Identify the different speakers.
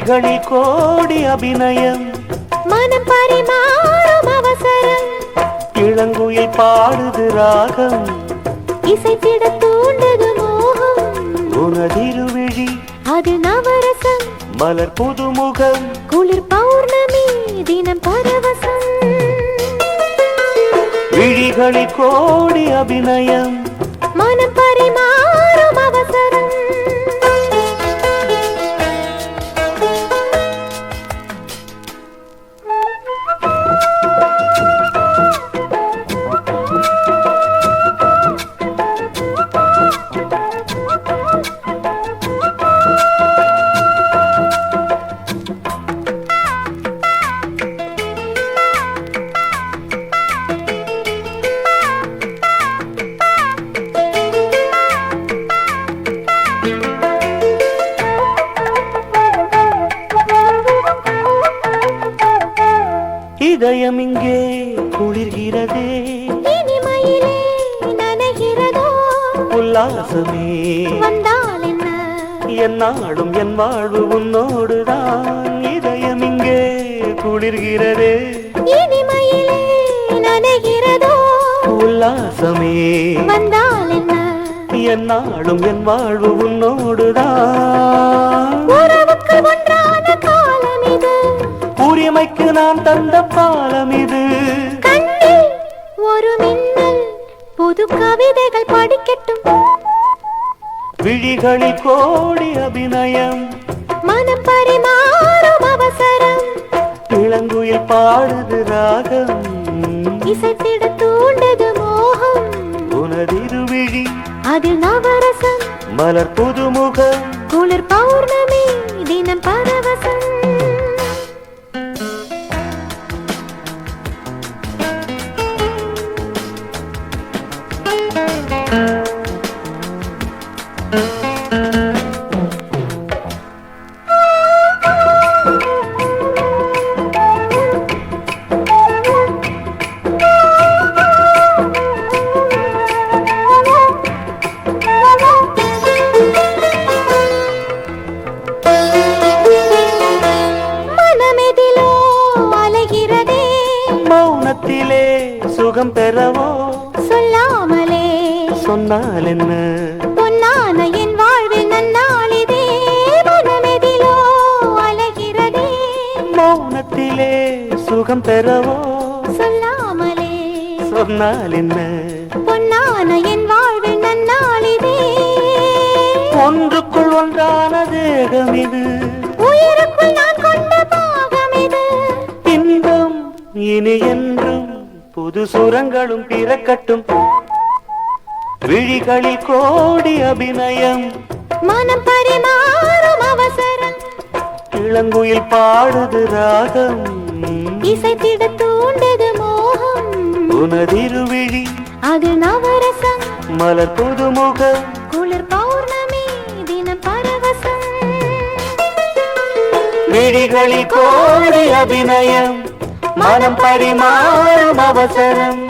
Speaker 1: விழிகளில் கோடி அபிநயம்
Speaker 2: மனம் பரிமாறும் அவசரம்
Speaker 1: இளங்குயில் பாடுது ராகம்
Speaker 2: இசைத்திட தூண்டது மோகம்
Speaker 1: உனதிருவிழி
Speaker 2: அது நவரசம்
Speaker 1: மலர் புதுமுகம்
Speaker 2: குளிர் பௌர்ணமி தினம் பரவசம்
Speaker 1: விழிகளில் கோடி அபிநயம்
Speaker 2: மனம் பரிமாறும் அவசரம்
Speaker 1: இதயம் இங்கே குளிர்கிறதே
Speaker 2: இனிமையிலே நனைகிறதோ
Speaker 1: உல்லாசமே
Speaker 2: வந்தால் என்ன
Speaker 1: என்னாலும் என் வாழ்வு உன்னோடுதான் இதயம் இங்கே குளிர்கிறதே
Speaker 2: இனிமையிலே நனைகிறதோ
Speaker 1: உல்லாசமே
Speaker 2: வந்தால் என்ன
Speaker 1: என்னாலும் என் வாழ்வு உன்னோடுதான்
Speaker 2: உறவுக்கு ஒன்றான காலம் இது
Speaker 1: உரிமைக்கு நான் தந்த பாலம் இது
Speaker 2: கண்ணில் ஒரு மின்னல் புது கவிதைகள் படிக்கட்டும்
Speaker 1: விழிகளில் கோடி அபிநயம்
Speaker 2: மனம் பரிமாறும் அவசரம்
Speaker 1: இளங்குயில் பாடுது ராகம்
Speaker 2: இசைத்திட தூண்டது மோகம்
Speaker 1: உனதிருவிழி
Speaker 2: அது நவரசம்
Speaker 1: மலர் புதுமுகம்
Speaker 2: குளிர் பௌர்ணமி தினம் பரவசம் மனமெதிலோ அலைகிறதே
Speaker 1: மௌனத்திலே சுகம் பெறவோ
Speaker 2: சொல்லாமலே
Speaker 1: சொன்னால் என்ன
Speaker 2: பொன்னான என் வாழ்வில் நன்னாளிதே மனமெதிலோ அலைகிறதே
Speaker 1: மௌனத்திலே சுகம் பெறவோ
Speaker 2: சொல்லாமலே
Speaker 1: சொன்னால் என்ன
Speaker 2: பொன்னான என் வாழ்வில் நன்னாளிதே
Speaker 1: ஒன்றுக்குள் ஒன்றான தேகம் இது
Speaker 2: உயிருக்குள் நான் கொண்ட பாகம் இது
Speaker 1: இன்பம் இனி என்றும் புது சுரங்களும் பிறக்கட்டும் விழிகளில் கோடி அபிநயம்
Speaker 2: மனம் பரிமாறும் அவசரம்
Speaker 1: இளங்குயில் பாடுது ராகம்
Speaker 2: இசைத்திட தூண்டது மோகம்
Speaker 1: உனதிருவிழி
Speaker 2: அது நவரசம்
Speaker 1: மலர் புதுமுகம்
Speaker 2: குளிர் பௌர்ணமி தினம் பரவசம்
Speaker 1: விழிகளில் கோடி அபிநயம் மனம் பரிமாறும் அவசரம்